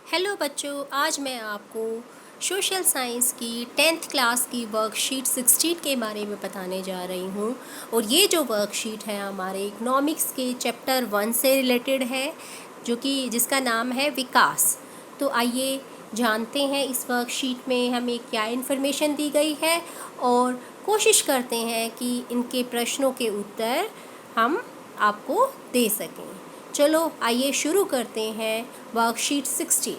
Hello बच्चों, आज मैं आपको सोशल साइंस की 10th क्लास की वर्कशीट 16 के बारे में बताने जा रही हूँ। और ये जो वर्कशीट है हमारे इकोनॉमिक्स के चैप्टर 1 से रिलेटेड है, जिसका नाम है विकास। तो आइए जानते हैं इस वर्कशीट में हमें क्या इन्फॉर्मेशन दी गई है और कोशिश करते हैं कि इनके प्रश्नों के उत्तर हम आपको दे सकें। चलो आइए शुरू करते हैं वर्कशीट 16।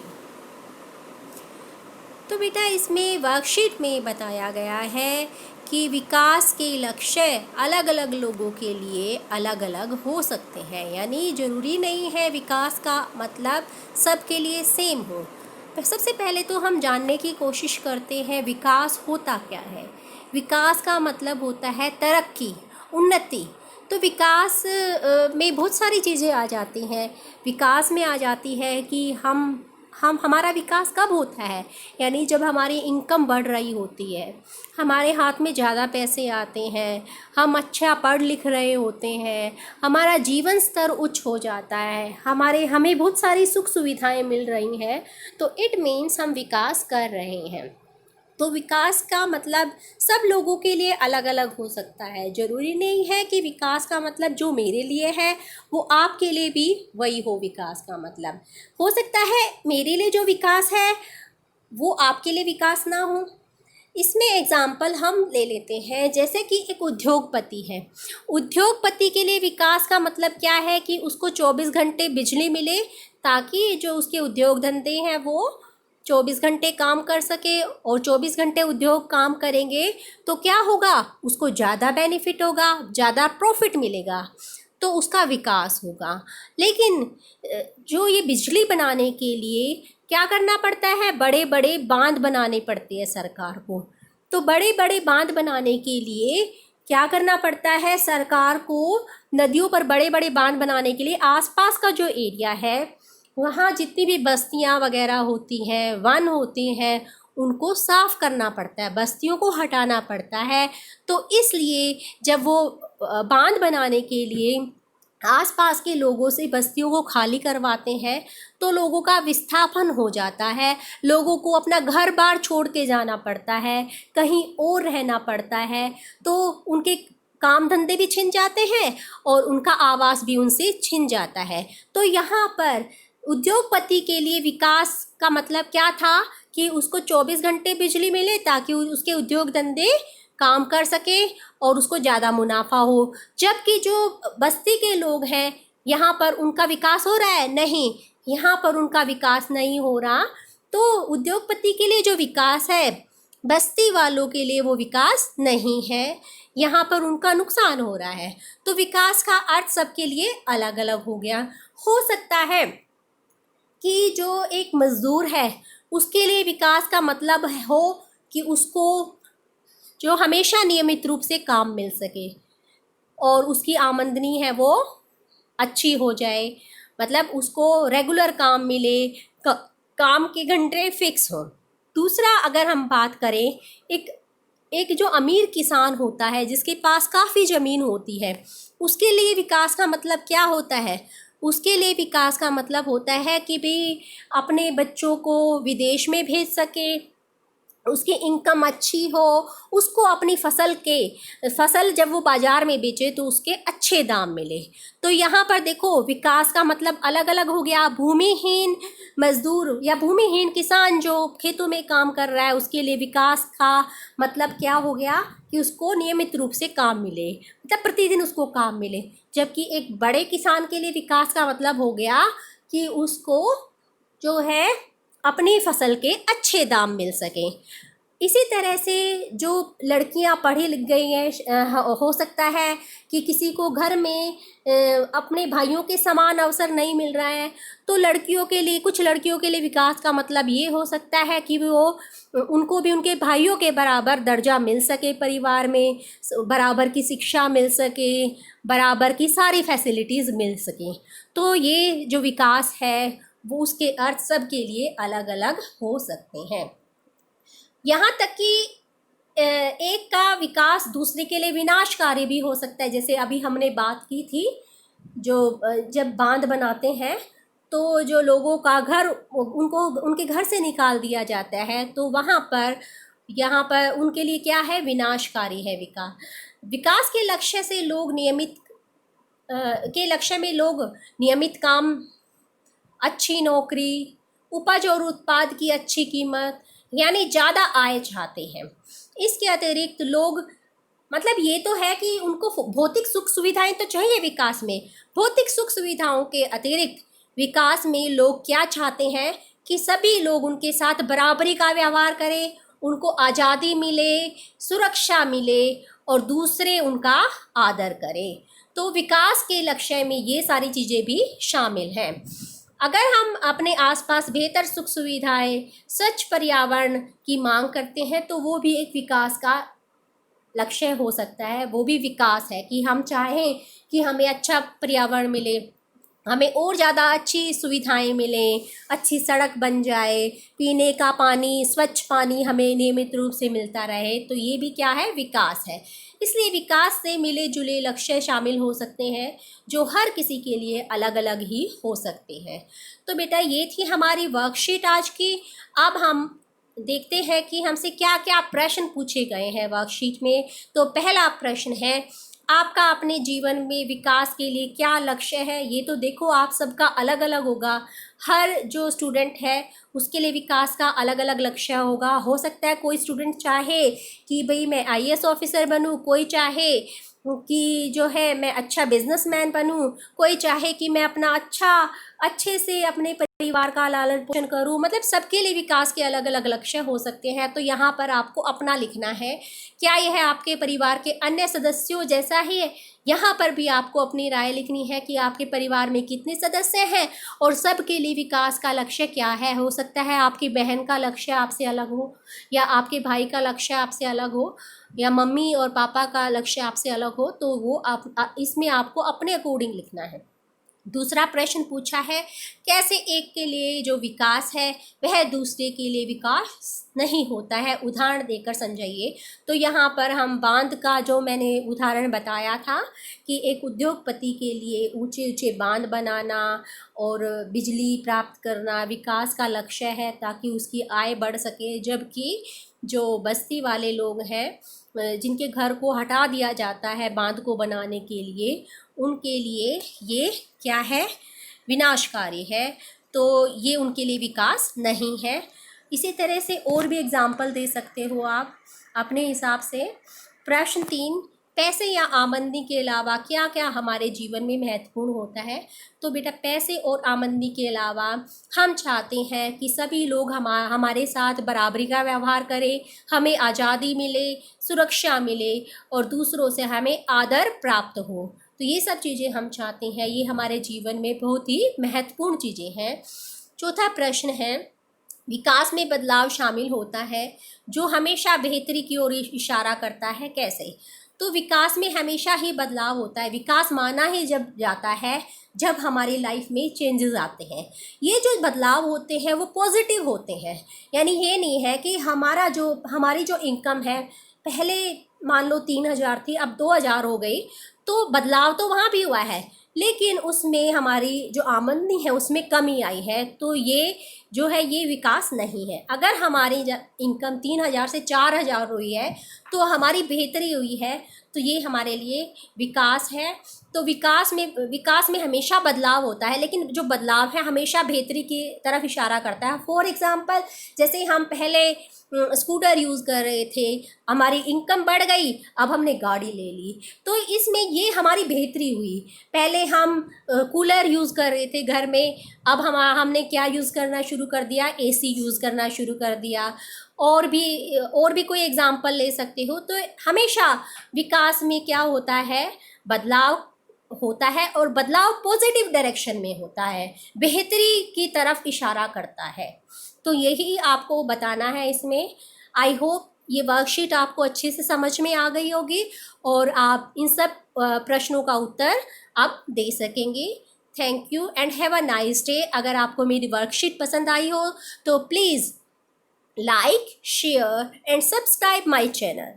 तो बेटा इसमें वर्कशीट में बताया गया है कि विकास के लक्ष्य अलग अलग लोगों के लिए अलग अलग हो सकते हैं, यानी ज़रूरी नहीं है विकास का मतलब सबके लिए सेम हो। तो सबसे पहले तो हम जानने की कोशिश करते हैं विकास होता क्या है। विकास का मतलब होता है तरक्की, उन्नति। तो विकास में बहुत सारी चीज़ें आ जाती हैं। विकास में आ जाती है कि हमारा विकास कब होता है, यानी जब हमारी इनकम बढ़ रही होती है, हमारे हाथ में ज़्यादा पैसे आते हैं, हम अच्छा पढ़ लिख रहे होते हैं, हमारा जीवन स्तर उच्च हो जाता है, हमें बहुत सारी सुख सुविधाएं मिल रही हैं, तो इट मीन्स हम विकास कर रहे हैं। तो विकास का मतलब सब लोगों के लिए अलग अलग हो सकता है। ज़रूरी नहीं है कि विकास का मतलब जो मेरे लिए है वो आपके लिए भी वही हो। विकास का मतलब हो सकता है मेरे लिए जो विकास है वो आपके लिए विकास ना हो। इसमें एग्जाम्पल हम ले लेते हैं, जैसे कि एक उद्योगपति है। उद्योगपति के लिए विकास का मतलब क्या है कि उसको 24 घंटे बिजली मिले, ताकि जो उसके उद्योग धंधे हैं वो 24 घंटे काम कर सके। और 24 घंटे उद्योग काम करेंगे तो क्या होगा, उसको ज़्यादा बेनिफिट होगा, ज़्यादा प्रॉफिट मिलेगा, तो उसका विकास होगा। लेकिन जो ये बिजली बनाने के लिए क्या करना पड़ता है, बड़े बड़े बांध बनाने पड़ते हैं सरकार को। तो बड़े बड़े बांध बनाने के लिए क्या करना पड़ता है सरकार को, नदियों पर बड़े बड़े बांध बनाने के लिए आसपास का जो एरिया है वहाँ जितनी भी बस्तियाँ वगैरह होती हैं, वन होते हैं, उनको साफ करना पड़ता है, बस्तियों को हटाना पड़ता है। तो इसलिए जब वो बांध बनाने के लिए आसपास के लोगों से बस्तियों को खाली करवाते हैं तो लोगों का विस्थापन हो जाता है, लोगों को अपना घर बार छोड़ के जाना पड़ता है, कहीं और रहना पड़ता है। तो उनके काम धंधे भी छिन जाते हैं और उनका आवास भी उनसे छिन जाता है। तो यहाँ पर उद्योगपति के लिए विकास का मतलब क्या था कि उसको 24 घंटे बिजली मिले ताकि उसके उद्योग धंधे काम कर सके और उसको ज़्यादा मुनाफा हो। जबकि जो बस्ती के लोग हैं यहाँ पर उनका विकास हो रहा है, नहीं, यहाँ पर उनका विकास नहीं हो रहा। तो उद्योगपति के लिए जो विकास है, बस्ती वालों के लिए वो विकास नहीं है, यहाँ पर उनका नुकसान हो रहा है। तो विकास का अर्थ सबके लिए अलग अलग हो गया। हो सकता है कि जो एक मज़दूर है उसके लिए विकास का मतलब हो कि उसको जो हमेशा नियमित रूप से काम मिल सके और उसकी आमदनी है वो अच्छी हो जाए, मतलब उसको रेगुलर काम मिले, काम के घंटे फिक्स हों। दूसरा अगर हम बात करें, एक एक जो अमीर किसान होता है जिसके पास काफ़ी ज़मीन होती है, उसके लिए विकास का मतलब क्या होता है, उसके लिए विकास का मतलब होता है कि भी अपने बच्चों को विदेश में भेज सके, उसकी इनकम अच्छी हो, उसको अपनी फसल जब वो बाज़ार में बेचे तो उसके अच्छे दाम मिले। तो यहाँ पर देखो विकास का मतलब अलग अलग हो गया। भूमिहीन मजदूर या भूमिहीन किसान जो खेतों में काम कर रहा है उसके लिए विकास का मतलब क्या हो गया कि उसको नियमित रूप से काम मिले, मतलब प्रतिदिन उसको काम मिले। जबकि एक बड़े किसान के लिए विकास का मतलब हो गया कि उसको जो है अपनी फसल के अच्छे दाम मिल सकें। इसी तरह से जो लड़कियां पढ़ी लिख गई हैं, हो सकता है कि किसी को घर में अपने भाइयों के समान अवसर नहीं मिल रहा है, तो लड़कियों के लिए, कुछ लड़कियों के लिए विकास का मतलब ये हो सकता है कि वो उनको भी उनके भाइयों के बराबर दर्जा मिल सके, परिवार में बराबर की शिक्षा मिल सके, बराबर की सारी फैसिलिटीज़ मिल सकें। तो ये जो विकास है वो उसके अर्थ सब के लिए अलग अलग हो सकते हैं। यहाँ तक कि एक का विकास दूसरे के लिए विनाशकारी भी हो सकता है। जैसे अभी हमने बात की थी, जब बांध बनाते हैं तो जो लोगों का घर उनको उनके घर से निकाल दिया जाता है, तो वहाँ पर यहाँ पर उनके लिए क्या है, विनाशकारी है विकास। विकास के लक्ष्य से लोग नियमित के लक्ष्य में लोग नियमित काम, अच्छी नौकरी, उपज और उत्पाद की अच्छी कीमत यानी ज़्यादा आय चाहते हैं। इसके अतिरिक्त लोग, मतलब ये तो है कि उनको भौतिक सुख सुविधाएं तो चाहिए विकास में। भौतिक सुख सुविधाओं के अतिरिक्त विकास में लोग क्या चाहते हैं कि सभी लोग उनके साथ बराबरी का व्यवहार करें, उनको आज़ादी मिले, सुरक्षा मिले और दूसरे उनका आदर करें। तो विकास के लक्ष्य में ये सारी चीज़ें भी शामिल हैं। अगर हम अपने आसपास बेहतर सुख सुविधाएं, स्वच्छ पर्यावरण की मांग करते हैं तो वो भी एक विकास का लक्ष्य हो सकता है। वो भी विकास है कि हम चाहें कि हमें अच्छा पर्यावरण मिले, हमें और ज़्यादा अच्छी सुविधाएं मिलें, अच्छी सड़क बन जाए, पीने का पानी, स्वच्छ पानी हमें नियमित रूप से मिलता रहे, तो ये भी क्या है, विकास है। इसलिए विकास से मिले जुले लक्ष्य शामिल हो सकते हैं जो हर किसी के लिए अलग अलग ही हो सकते हैं। तो बेटा ये थी हमारी वर्कशीट आज की। अब हम देखते हैं कि हमसे क्या क्या प्रश्न पूछे गए हैं वर्कशीट में। तो पहला प्रश्न है, आपका अपने जीवन में विकास के लिए क्या लक्ष्य है। ये तो देखो आप सबका अलग अलग होगा, हर जो स्टूडेंट है उसके लिए विकास का अलग अलग लक्ष्य होगा। हो सकता है कोई स्टूडेंट चाहे कि भाई मैं आईएएस ऑफिसर बनूं, कोई चाहे कि जो है मैं अच्छा बिजनेसमैन बनूं, कोई चाहे कि मैं अपना अच्छे से अपने परिवार का लालन पोषण करूं। मतलब सबके लिए विकास के अलग अलग लक्ष्य हो सकते हैं। तो यहाँ पर आपको अपना लिखना है। क्या यह आपके परिवार के अन्य सदस्यों जैसा ही है? यहाँ पर भी आपको अपनी राय लिखनी है कि आपके परिवार में कितने सदस्य हैं और सबके लिए विकास का लक्ष्य क्या है। हो सकता है आपकी बहन का लक्ष्य आपसे अलग हो, या आपके भाई का लक्ष्य आपसे अलग हो, या मम्मी और पापा का लक्ष्य आपसे अलग हो। तो वो इसमें आपको अपने अकॉर्डिंग लिखना है। दूसरा प्रश्न पूछा है, कैसे एक के लिए जो विकास है वह दूसरे के लिए विकास नहीं होता है, उदाहरण देकर समझाइए। तो यहाँ पर हम बांध का जो मैंने उदाहरण बताया था कि एक उद्योगपति के लिए ऊंचे ऊंचे बांध बनाना और बिजली प्राप्त करना विकास का लक्ष्य है ताकि उसकी आय बढ़ सके, जबकि जो बस्ती वाले लोग हैं जिनके घर को हटा दिया जाता है बांध को बनाने के लिए, उनके लिए ये क्या है, विनाशकारी है। तो ये उनके लिए विकास नहीं है। इसी तरह से और भी एग्जाम्पल दे सकते हो आप अपने हिसाब से। प्रश्न 3, पैसे या आमदनी के अलावा क्या क्या हमारे जीवन में महत्वपूर्ण होता है। तो बेटा पैसे और आमदनी के अलावा हम चाहते हैं कि सभी लोग हमारे साथ बराबरी का व्यवहार करें, हमें आज़ादी मिले, सुरक्षा मिले और दूसरों से हमें आदर प्राप्त हो। तो ये सब चीज़ें हम चाहते हैं, ये हमारे जीवन में बहुत ही महत्वपूर्ण चीज़ें हैं। चौथा प्रश्न है, विकास में बदलाव शामिल होता है जो हमेशा बेहतरी की ओर इशारा करता है, कैसे। तो विकास में हमेशा ही बदलाव होता है। विकास माना ही जब जाता है जब हमारी लाइफ में चेंजेस आते हैं। ये जो बदलाव होते हैं वो पॉजिटिव होते हैं, यानी ये नहीं है कि हमारी जो इनकम है पहले मान लो 3,000 थी, अब 2,000 हो गई। तो बदलाव तो वहाँ भी हुआ है, लेकिन उसमें हमारी जो आमदनी है उसमें कमी आई है। तो ये जो है ये विकास नहीं है। अगर हमारी इनकम 3,000 से 4,000 हुई है तो हमारी बेहतरी हुई है, तो ये हमारे लिए विकास है। तो विकास में हमेशा बदलाव होता है, लेकिन जो बदलाव है हमेशा बेहतरी की तरफ इशारा करता है। फॉर एग्ज़ाम्पल, जैसे हम पहले स्कूटर यूज़ कर रहे थे, हमारी इनकम बढ़ गई, अब हमने गाड़ी ले ली, तो इसमें ये हमारी बेहतरी हुई। पहले हम कूलर यूज़ कर रहे थे घर में, अब हमने क्या यूज़ करना शुरू कर दिया, एसी यूज़ करना शुरू कर दिया। और भी कोई एग्जांपल ले सकते हो। तो हमेशा विकास में क्या होता है, बदलाव होता है और बदलाव पॉजिटिव डायरेक्शन में होता है, बेहतरी की तरफ इशारा करता है। तो यही आपको बताना है इसमें। आई होप ये वर्कशीट आपको अच्छे से समझ में आ गई होगी और आप इन सब प्रश्नों का उत्तर अब दे सकेंगे। Thank you and have a nice day. अगर आपको मेरी वर्कशीट पसंद आई हो तो please like, share and subscribe my channel.